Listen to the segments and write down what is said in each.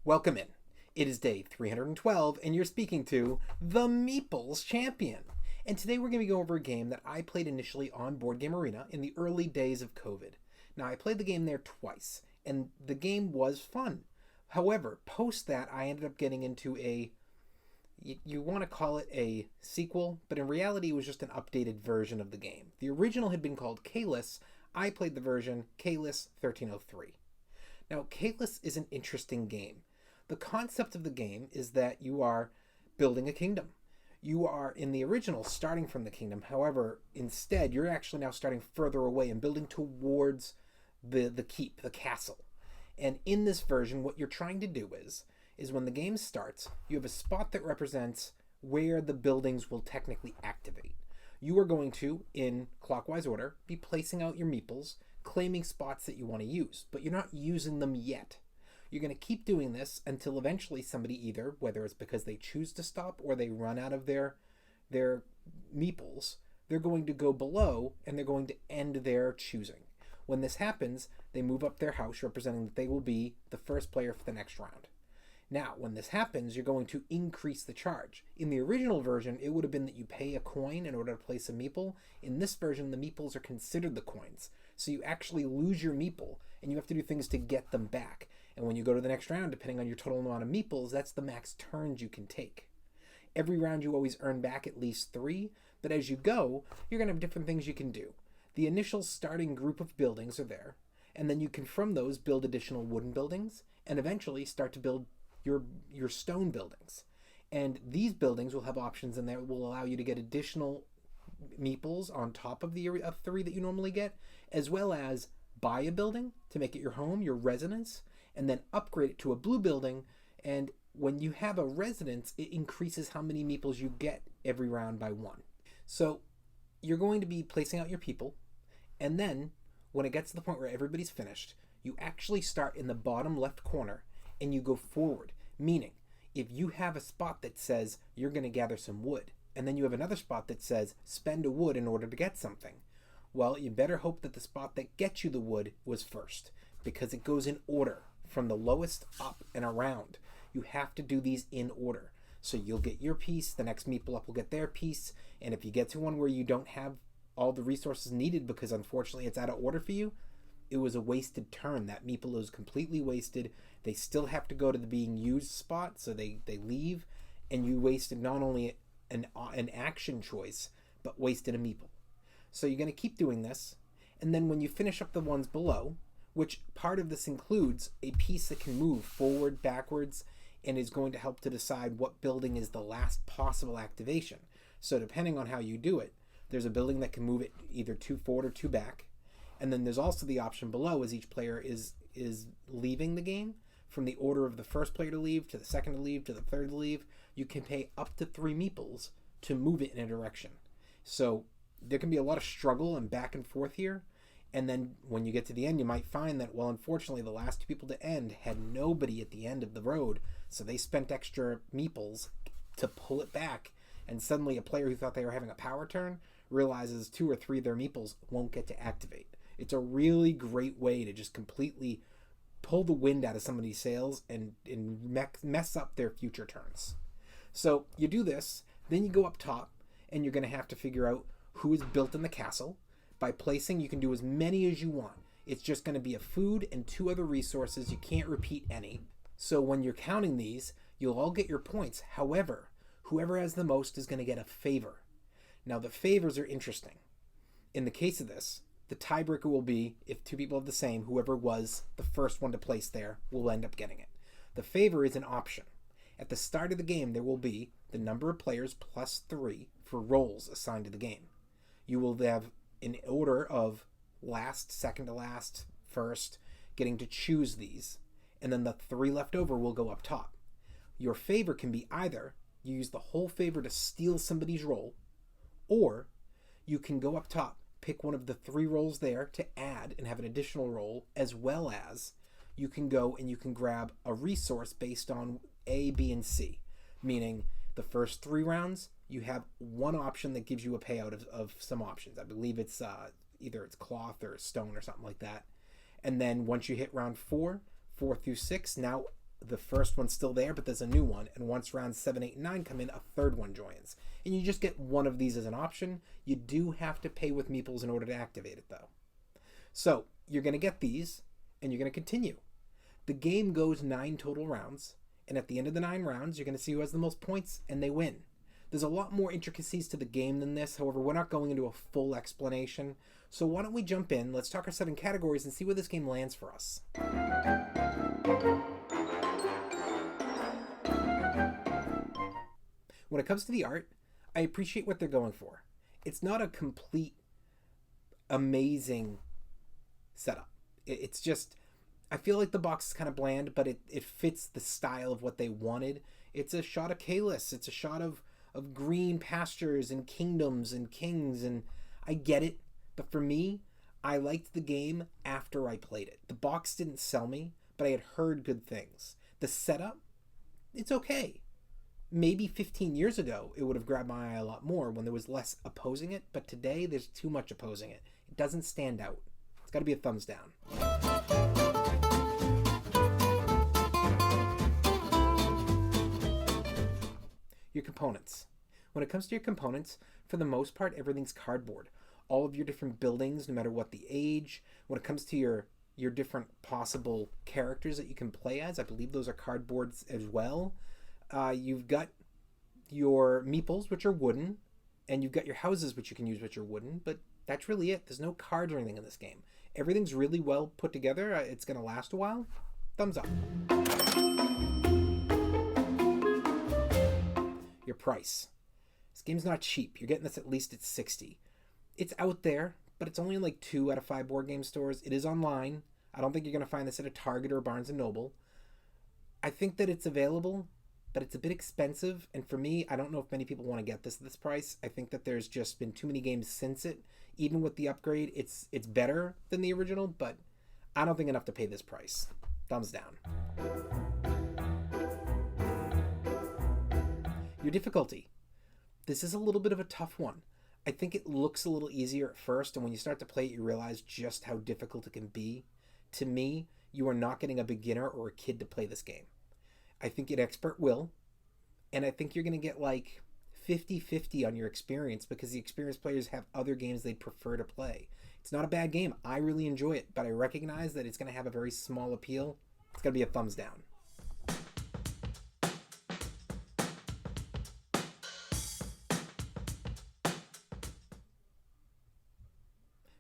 Welcome in. It is day 312, and you're speaking to the Meeples Champion. And today we're going to go over a game that I played initially on Board Game Arena in the early days of COVID. Now, I played the game there twice, and the game was fun. However, post that, I ended up getting into you want to call it a sequel, but in reality it was just an updated version of the game. The original had been called Caylus. I played the version Caylus 1303. Now, Caylus is an interesting game. The concept of the game is that you are building a kingdom. You are, in the original, starting from the kingdom. However, instead, you're actually now starting further away and building towards the keep, the castle. And in this version, what you're trying to do is when the game starts, you have a spot that represents where the buildings will technically activate. You are going to, in clockwise order, be placing out your meeples, claiming spots that you want to use, but you're not using them yet. You're going to keep doing this until eventually somebody either, whether it's because they choose to stop or they run out of their meeples, they're going to go below and they're going to end their choosing. When this happens, they move up their house, representing that they will be the first player for the next round. Now, when this happens, you're going to increase the charge. In the original version, it would have been that you pay a coin in order to place a meeple. In this version, the meeples are considered the coins. So you actually lose your meeple, and you have to do things to get them back. And when you go to the next round, depending on your total amount of meeples, that's the max turns you can take. Every round you always earn back at least 3, but as you go, you're going to have different things you can do. The initial starting group of buildings are there, and then you can from those build additional wooden buildings, and eventually start to build your stone buildings. And these buildings will have options in there that will allow you to get additional meeples on top of the 3 that you normally get, as well as buy a building to make it your home, your residence, and then upgrade it to a blue building. And when you have a residence, it increases how many meeples you get every round by 1. So you're going to be placing out your people, and then when it gets to the point where everybody's finished, you actually start in the bottom left corner and you go forward. Meaning, if you have a spot that says you're going to gather some wood, and then you have another spot that says spend a wood in order to get something, well, you better hope that the spot that gets you the wood was first, because it goes in order from the lowest up and around. You have to do these in order. So you'll get your piece, the next meeple up will get their piece, and if you get to one where you don't have all the resources needed because unfortunately it's out of order for you, it was a wasted turn. That meeple is completely wasted. They still have to go to the being used spot, so they leave, and you wasted not only an action choice, but wasted a meeple. So you're going to keep doing this, and then when you finish up the ones below, which part of this includes a piece that can move forward, backwards, and is going to help to decide what building is the last possible activation. So depending on how you do it, there's a building that can move it either 2 forward or 2 back. And then there's also the option below as each player is leaving the game. From the order of the first player to leave, to the second to leave, to the third to leave, you can pay up to 3 meeples to move it in a direction. So there can be a lot of struggle and back and forth here. And then when you get to the end, you might find that, well, unfortunately, the last 2 people to end had nobody at the end of the road. So they spent extra meeples to pull it back. And suddenly a player who thought they were having a power turn realizes 2 or 3 of their meeples won't get to activate. It's a really great way to just completely pull the wind out of somebody's sails and mess up their future turns. So you do this, then you go up top, and you're going to have to figure out who is built in the castle. By placing, you can do as many as you want. It's just going to be a food and 2 other resources. You can't repeat any. So when you're counting these, you'll all get your points. However, whoever has the most is going to get a favor. Now, the favors are interesting. In the case of this, the tiebreaker will be if 2 people have the same, whoever was the first one to place there will end up getting it. The favor is an option. At the start of the game, there will be the number of players plus 3 for roles assigned to the game. You will have in order of last, second to last, first, getting to choose these, and then the 3 left over will go up top. Your favor can be either you use the whole favor to steal somebody's role, or you can go up top, pick one of the 3 roles there to add and have an additional role, as well as you can go and you can grab a resource based on A, B, and C, meaning the first 3 rounds, you have one option that gives you a payout of some options. I believe it's either it's cloth or stone or something like that. And then once you hit round 4 through 6, now the first one's still there, but there's a new one. And once rounds 7, 8, and 9 come in, a third one joins. And you just get one of these as an option. You do have to pay with meeples in order to activate it, though. So you're going to get these, and you're going to continue. The game goes 9 total rounds, and at the end of the 9 rounds, you're going to see who has the most points, and they win. There's a lot more intricacies to the game than this. However, we're not going into a full explanation. So why don't we jump in, let's talk our 7 categories, and see where this game lands for us. When it comes to the art, I appreciate what they're going for. It's not a complete, amazing setup. It's just, I feel like the box is kind of bland, but it fits the style of what they wanted. It's a shot of Caylus. It's a shot of green pastures and kingdoms and kings, and I get it. But for me, I liked the game after I played it. The box didn't sell me, but I had heard good things. The setup, it's okay. Maybe 15 years ago, it would have grabbed my eye a lot more when there was less opposing it, but today there's too much opposing it. It doesn't stand out. It's got to be a thumbs down. Your components. When it comes to your components, for the most part, everything's cardboard. All of your different buildings, no matter what the age. When it comes to your different possible characters that you can play as, I believe those are cardboards as well. You've got your meeples, which are wooden, and you've got your houses, which you can use, which are wooden, but that's really it. There's no cards or anything in this game. Everything's really well put together. It's going to last a while. Thumbs up. Your price. This game's not cheap. You're getting this at least at $60. It's out there, but it's only in like 2 out of 5 board game stores. It is online. I don't think you're going to find this at a Target or Barnes & Noble. I think that it's available, but it's a bit expensive. And for me, I don't know if many people want to get this at this price. I think that there's just been too many games since it. Even with the upgrade, it's better than the original, but I don't think enough to pay this price. Thumbs down. Your difficulty. This is a little bit of a tough one. I think it looks a little easier at first, and when you start to play it, you realize just how difficult it can be. To me, you are not getting a beginner or a kid to play this game. I think an expert will, and I think you're going to get like 50-50 on your experience because the experienced players have other games they'd prefer to play. It's not a bad game. I really enjoy it, but I recognize that it's going to have a very small appeal. It's going to be a thumbs down.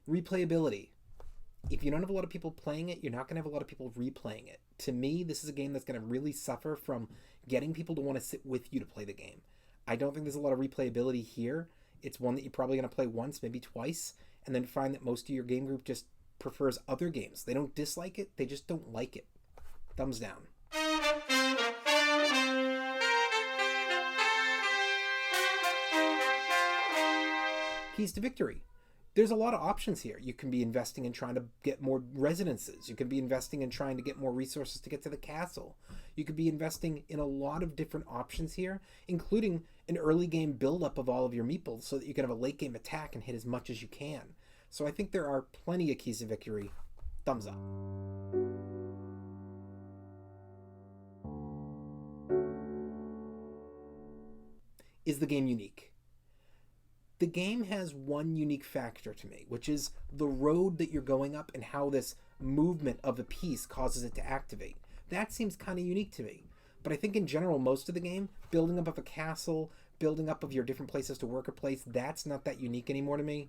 Replayability. If you don't have a lot of people playing it, you're not going to have a lot of people replaying it. To me, this is a game that's going to really suffer from getting people to want to sit with you to play the game. I don't think there's a lot of replayability here. It's one that you're probably going to play once, maybe twice, and then find that most of your game group just prefers other games. They don't dislike it, they just don't like it. Thumbs down. Keys to victory. There's a lot of options here. You can be investing in trying to get more residences. You can be investing in trying to get more resources to get to the castle. You could be investing in a lot of different options here, including an early game buildup of all of your meeples so that you can have a late game attack and hit as much as you can. So I think there are plenty of keys to victory. Thumbs up. Is the game unique? The game has one unique factor to me, which is the road that you're going up and how this movement of the piece causes it to activate. That seems kind of unique to me. But I think in general, most of the game, building up of a castle, building up of your different places to work a place, that's not that unique anymore to me.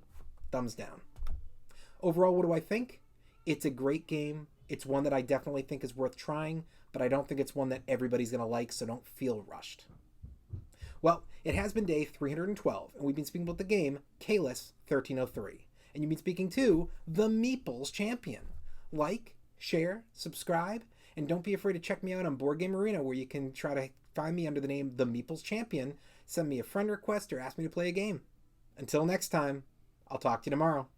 Thumbs down. Overall, what do I think? It's a great game. It's one that I definitely think is worth trying, but I don't think it's one that everybody's going to like, so don't feel rushed. Well, it has been day 312, and we've been speaking about the game Caylus 1303. And you've been speaking to the Meeples Champion. Like, share, subscribe, and don't be afraid to check me out on Board Game Arena, where you can try to find me under the name The Meeples Champion, send me a friend request, or ask me to play a game. Until next time, I'll talk to you tomorrow.